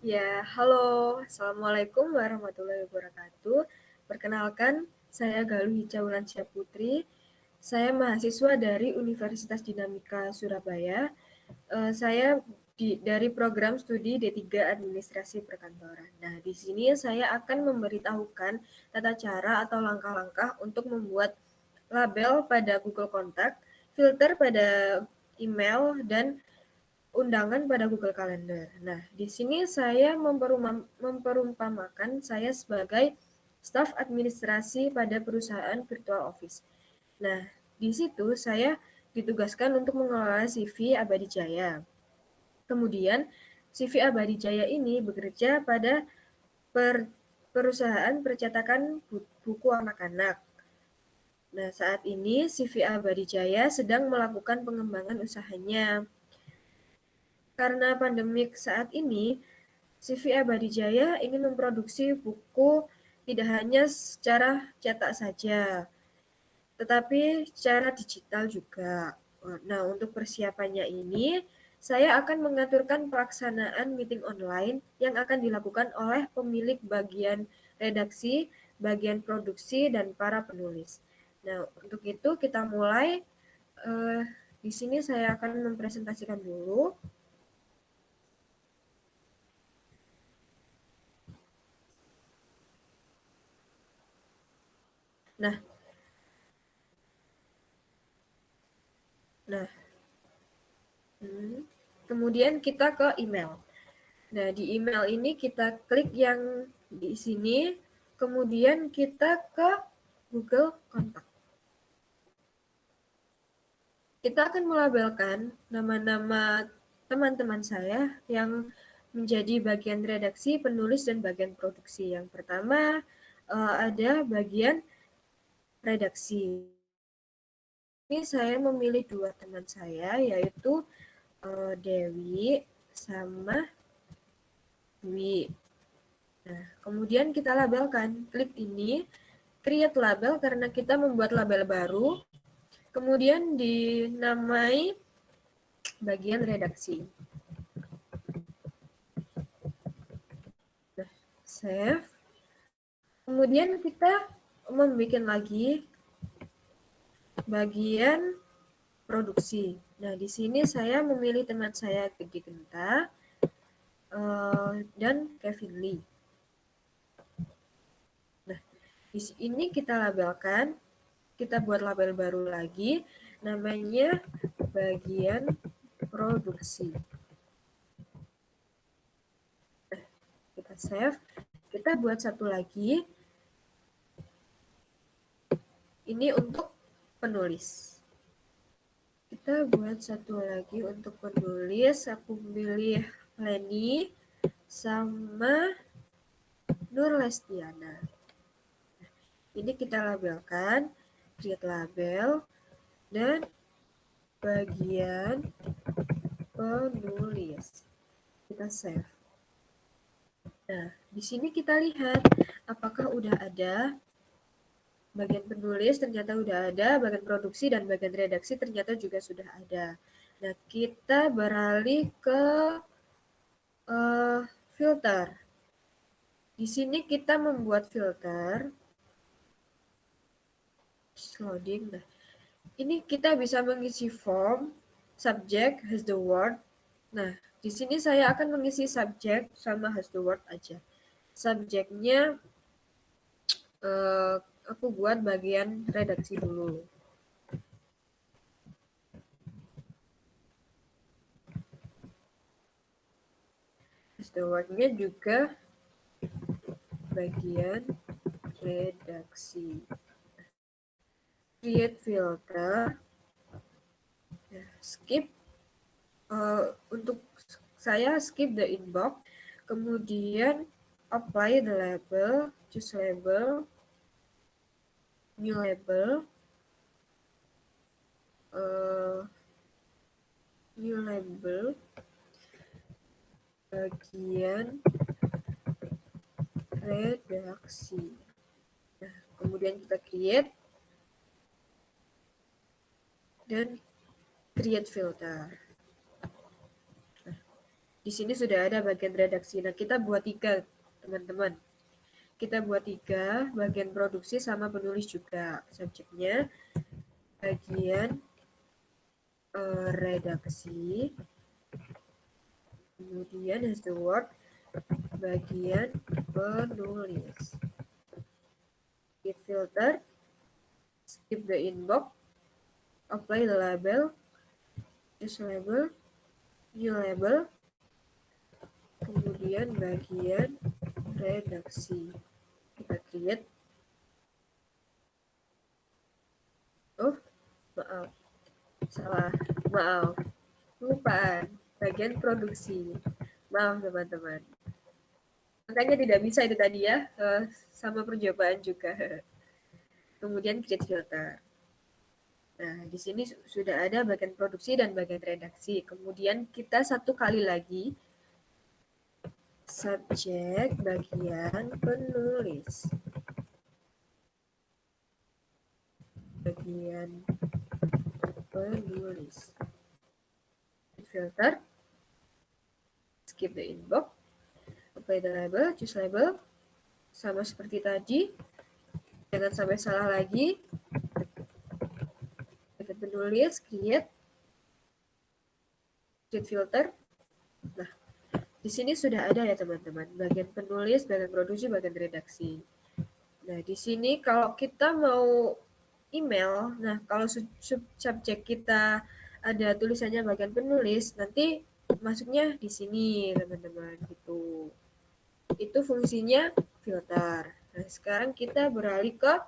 Ya, halo. Assalamualaikum warahmatullahi wabarakatuh. Perkenalkan, saya Galuh Hica Wulansyah Putri. Saya mahasiswa dari Universitas Dinamika Surabaya. Saya dari program studi D3 Administrasi Perkantoran. Nah, di sini saya akan memberitahukan tata cara atau langkah-langkah untuk membuat label pada Google Kontak, filter pada email, dan undangan pada Google Calendar. Nah, di sini saya memperumpamakan saya sebagai staf administrasi pada perusahaan virtual office. Nah, di situ saya ditugaskan untuk mengelola CV Abadi Jaya. Kemudian, CV Abadi Jaya ini bekerja pada perusahaan percetakan buku anak-anak. Nah, saat ini CV Abadi Jaya sedang melakukan pengembangan usahanya. Karena pandemik saat ini, CV Abadi Jaya ingin memproduksi buku tidak hanya secara cetak saja, tetapi secara digital juga. Nah, untuk persiapannya ini, saya akan mengaturkan pelaksanaan meeting online yang akan dilakukan oleh pemilik bagian redaksi, bagian produksi, dan para penulis. Nah, untuk itu kita mulai. Eh, di sini saya akan mempresentasikan dulu. Nah, nah, kemudian kita ke email. Nah, di email ini kita klik yang di sini, kemudian kita ke Google Kontak. Kita akan melabelkan nama-nama teman-teman saya yang menjadi bagian redaksi, penulis, dan bagian produksi. Yang pertama ada bagian redaksi. Ini saya memilih dua teman saya, yaitu Dewi sama Dwi. Nah, kemudian kita labelkan. Klik ini, create label karena kita membuat label baru. Kemudian dinamai bagian redaksi. Nah, save. Kemudian kita membuat lagi bagian produksi. Nah, di sini saya memilih teman saya Gede Genta dan Kevin Lee. Nah, di sini kita labelkan, kita buat label baru lagi, namanya bagian produksi. Nah, kita save, kita buat satu lagi, ini untuk penulis. Kita buat satu lagi untuk penulis, aku pilih Leni sama Nur Lestiana. Ini kita labelkan, create label, dan bagian penulis. Kita save. Nah, di sini kita lihat apakah udah ada bagian penulis, ternyata udah ada, bagian produksi dan bagian redaksi ternyata juga sudah ada. Nah, kita beralih ke filter. Di sini kita membuat filter. Loading. Nah, ini kita bisa mengisi form, subject, has the word. Nah, di sini saya akan mengisi subject sama has the word aja. Subjeknya aku buat bagian redaksi dulu. Has the word-nya juga bagian redaksi. Create filter. Skip. Untuk saya skip the inbox. Kemudian apply the label, choose label, new label, new label, bagian redaksi. Nah, kemudian kita create dan create filter. Nah, Di sini sudah ada bagian redaksi. Nah, kita buat 3, teman-teman. Kita buat 3, bagian produksi sama penulis juga. Subjeknya bagian redaksi, kemudian has the word, bagian penulis. Git filter, skip the inbox, apply the label, use label, new label, kemudian bagian redaksi. Kita create. Oh, maaf. Salah. Maaf. Kelupaan. Bagian produksi. Maaf, teman-teman. Makanya tidak bisa itu tadi ya. Sama percobaan juga. Kemudian create filter. Nah, di sini sudah ada bagian produksi dan bagian redaksi. Kemudian kita satu kali lagi subjek bagian penulis. Bagian penulis. Filter. Skip the inbox. Apply the label, choose label. Sama seperti tadi. Jangan sampai salah lagi. Bagian penulis, create filter. Nah, di sini sudah ada ya teman-teman, bagian penulis, bagian produksi, bagian redaksi. Nah, di sini kalau kita mau email, nah kalau subjek kita ada tulisannya bagian penulis, nanti masuknya di sini teman-teman gitu. Itu fungsinya filter. Nah, sekarang kita beralih ke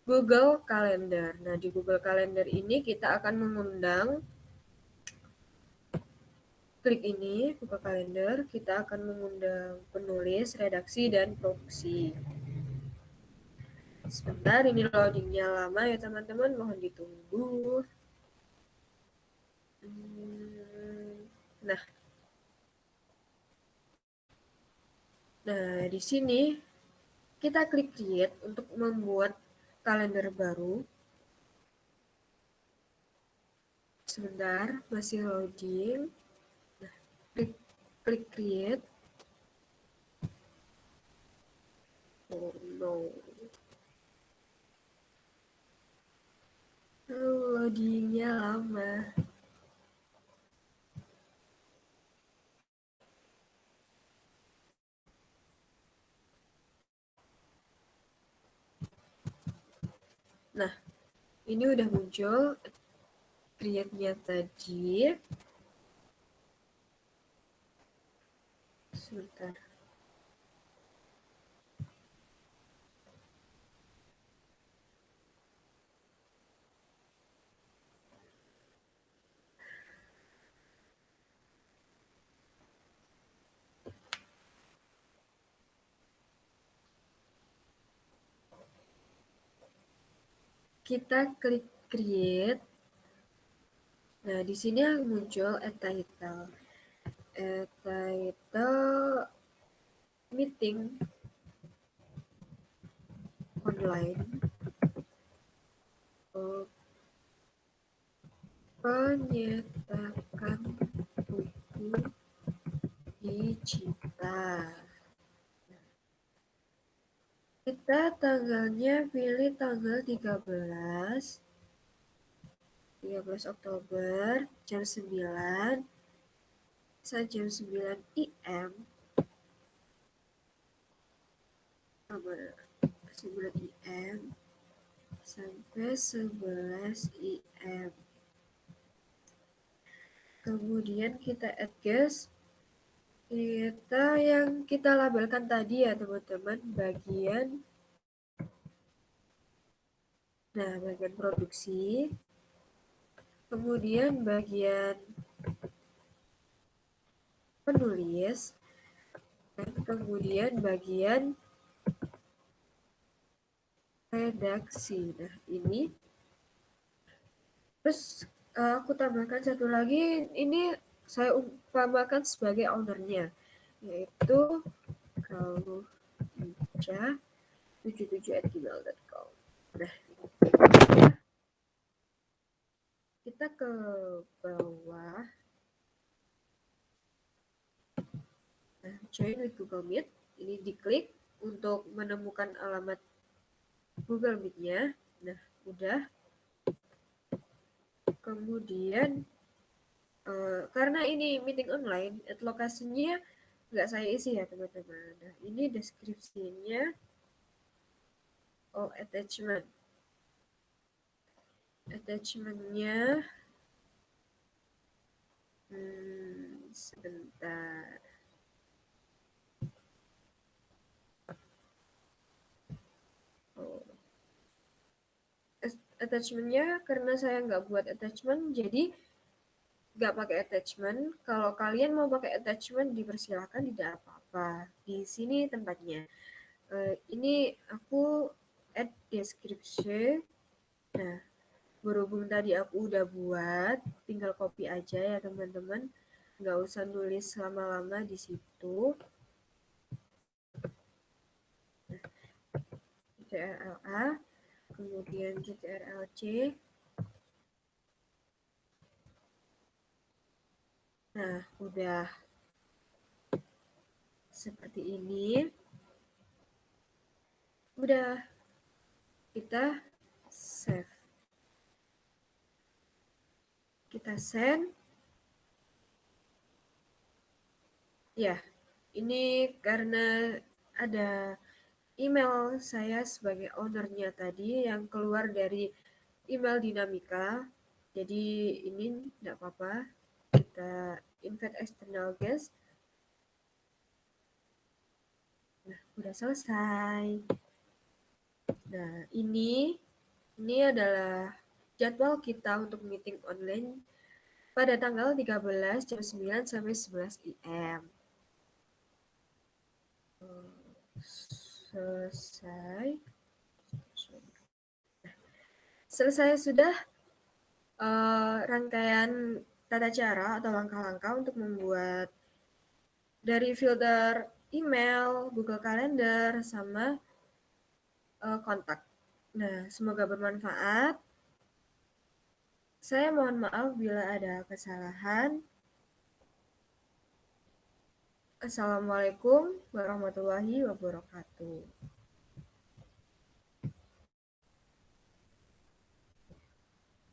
Google Calendar. Nah, di Google Calendar ini kita akan mengundang, klik ini, buka kalender, kita akan mengundang penulis, redaksi, dan produksi. Sebentar, ini loadingnya lama ya teman-teman, mohon ditunggu. Nah, di sini kita klik create untuk membuat kalender baru. Sebentar, masih loading. Nah, klik create. Oh no. Loadingnya lama. Nah, ini udah muncul create-nya tadi. Sebentar. Kita klik create. Nah, di sini muncul a title. A title meeting online. Penyetakan buku digital. Kita tanggalnya pilih tanggal 13 Oktober jam 9 jam 9 IM 9 IM sampai 11 IM. Kemudian kita add guest. Kita labelkan tadi ya teman-teman, bagian produksi, kemudian bagian penulis, dan kemudian bagian redaksi. Nah, ini terus aku tambahkan satu lagi, ini saya umpamakan sebagai ownernya, yaitu galuhica77@gmail.com. Nah, kita ke bawah. Nah, join with Google Meet, ini diklik untuk menemukan alamat Google Meet-nya. Nah, udah. Kemudian, karena ini meeting online, lokasinya nggak saya isi ya teman-teman. Nah, ini deskripsinya. Oh, attachment. Attachmentnya, sebentar. Oh, attachmentnya karena saya nggak buat attachment, jadi nggak pakai attachment. Kalau kalian mau pakai attachment, dipersilakan, tidak apa-apa. Di sini tempatnya. Ini aku add description. Nah, berhubung tadi aku udah buat, tinggal copy aja ya teman-teman. Nggak usah nulis lama-lama di situ. CTRL-A, kemudian CTRL-C. Nah, udah seperti ini. Udah, kita save. Kita send. Ya, ini karena ada email saya sebagai ownernya tadi yang keluar dari email Dinamika. Jadi ini tidak apa-apa. Kita invite external guest. Nah, udah selesai. Nah, ini adalah jadwal kita untuk meeting online pada tanggal 13 jam 9 sampai 11 IM. Selesai. Selesai sudah rangkaian tata cara atau langkah-langkah untuk membuat dari filter email, Google Calendar, sama kontak. Nah, semoga bermanfaat. Saya mohon maaf bila ada kesalahan. Assalamualaikum warahmatullahi wabarakatuh.